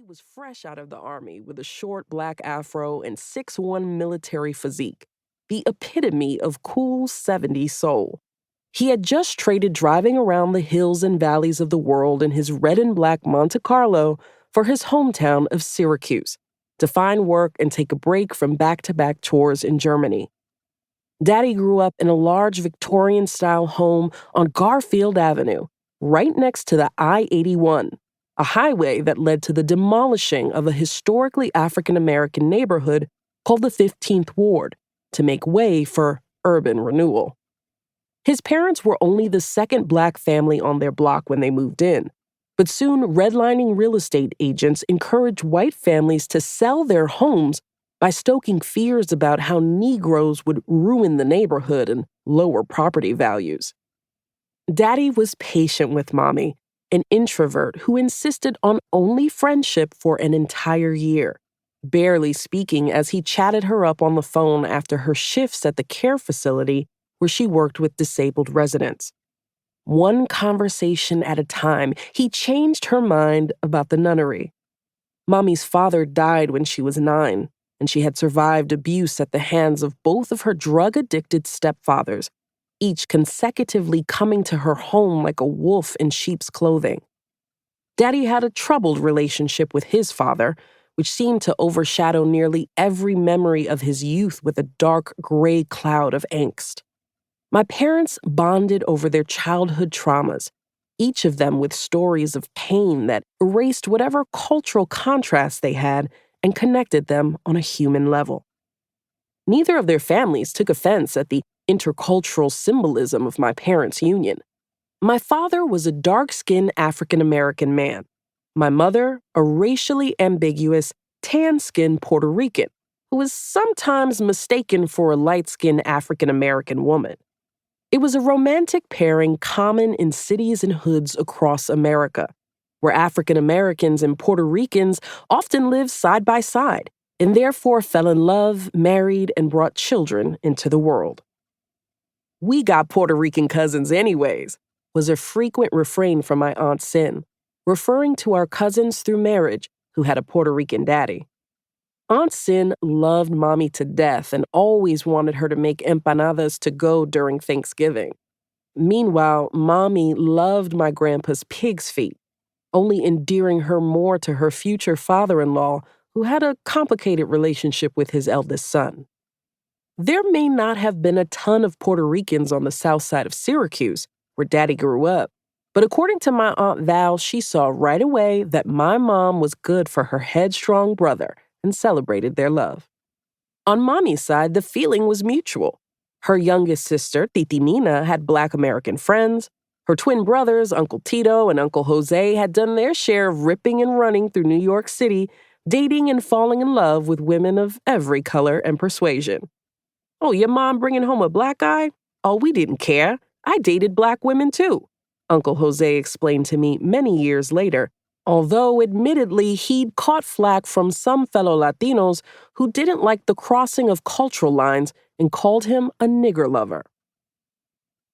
was fresh out of the Army with a short black afro and 6'1" military physique, the epitome of cool 70s soul. He had just traded driving around the hills and valleys of the world in his red and black Monte Carlo for his hometown of Syracuse, to find work and take a break from back-to-back tours in Germany. Daddy grew up in a large Victorian-style home on Garfield Avenue, right next to the I-81, a highway that led to the demolishing of a historically African-American neighborhood called the 15th Ward to make way for urban renewal. His parents were only the second black family on their block when they moved in, but soon redlining real estate agents encouraged white families to sell their homes by stoking fears about how Negroes would ruin the neighborhood and lower property values. Daddy was patient with Mommy, an introvert who insisted on only friendship for an entire year, barely speaking as he chatted her up on the phone after her shifts at the care facility where she worked with disabled residents. One conversation at a time, he changed her mind about the nunnery. Mommy's father died when she was 9, and she had survived abuse at the hands of both of her drug-addicted stepfathers, each consecutively coming to her home like a wolf in sheep's clothing. Daddy had a troubled relationship with his father, which seemed to overshadow nearly every memory of his youth with a dark gray cloud of angst. My parents bonded over their childhood traumas, each of them with stories of pain that erased whatever cultural contrast they had and connected them on a human level. Neither of their families took offense at the intercultural symbolism of my parents' union. My father was a dark-skinned African-American man. My mother, a racially ambiguous, tan-skinned Puerto Rican, who was sometimes mistaken for a light-skinned African-American woman. It was a romantic pairing common in cities and hoods across America, where African Americans and Puerto Ricans often lived side by side and therefore fell in love, married, and brought children into the world. "We got Puerto Rican cousins anyways," was a frequent refrain from my Aunt Sin, referring to our cousins through marriage who had a Puerto Rican daddy. Aunt Sin loved Mommy to death and always wanted her to make empanadas to go during Thanksgiving. Meanwhile, Mommy loved my grandpa's pig's feet, only endearing her more to her future father-in-law, who had a complicated relationship with his eldest son. There may not have been a ton of Puerto Ricans on the south side of Syracuse, where Daddy grew up, but according to my Aunt Val, she saw right away that my mom was good for her headstrong brother and celebrated their love. On Mommy's side, the feeling was mutual. Her youngest sister, Titi Nina, had Black American friends. Her twin brothers, Uncle Tito and Uncle Jose, had done their share of ripping and running through New York City, dating and falling in love with women of every color and persuasion. "Oh, your mom bringing home a black guy? Oh, we didn't care. I dated black women too," Uncle Jose explained to me many years later, although admittedly he'd caught flack from some fellow Latinos who didn't like the crossing of cultural lines and called him a nigger lover.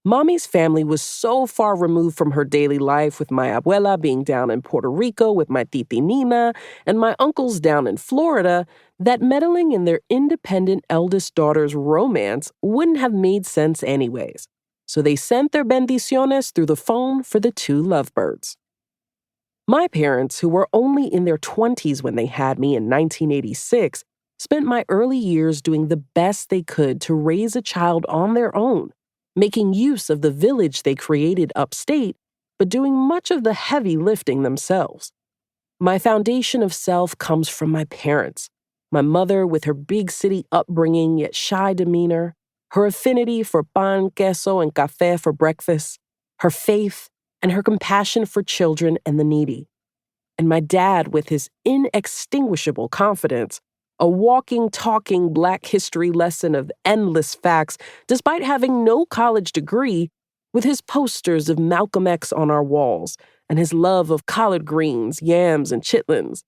Mommy's family was so far removed from her daily life, with my abuela being down in Puerto Rico with my titi Nina and my uncles down in Florida, that meddling in their independent eldest daughter's romance wouldn't have made sense anyways. So they sent their bendiciones through the phone for the two lovebirds. My parents, who were only in their 20s when they had me in 1986, spent my early years doing the best they could to raise a child on their own, making use of the village they created upstate, but doing much of the heavy lifting themselves. My foundation of self comes from my parents, my mother with her big city upbringing yet shy demeanor, her affinity for pan, queso, and café for breakfast, her faith, and her compassion for children and the needy. And my dad with his inextinguishable confidence, a walking, talking Black history lesson of endless facts, despite having no college degree, with his posters of Malcolm X on our walls, and his love of collard greens, yams, and chitlins.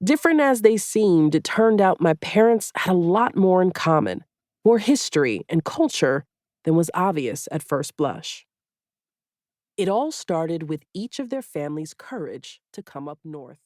Different as they seemed, it turned out my parents had a lot more in common, more history and culture than was obvious at first blush. It all started with each of their families' courage to come up north.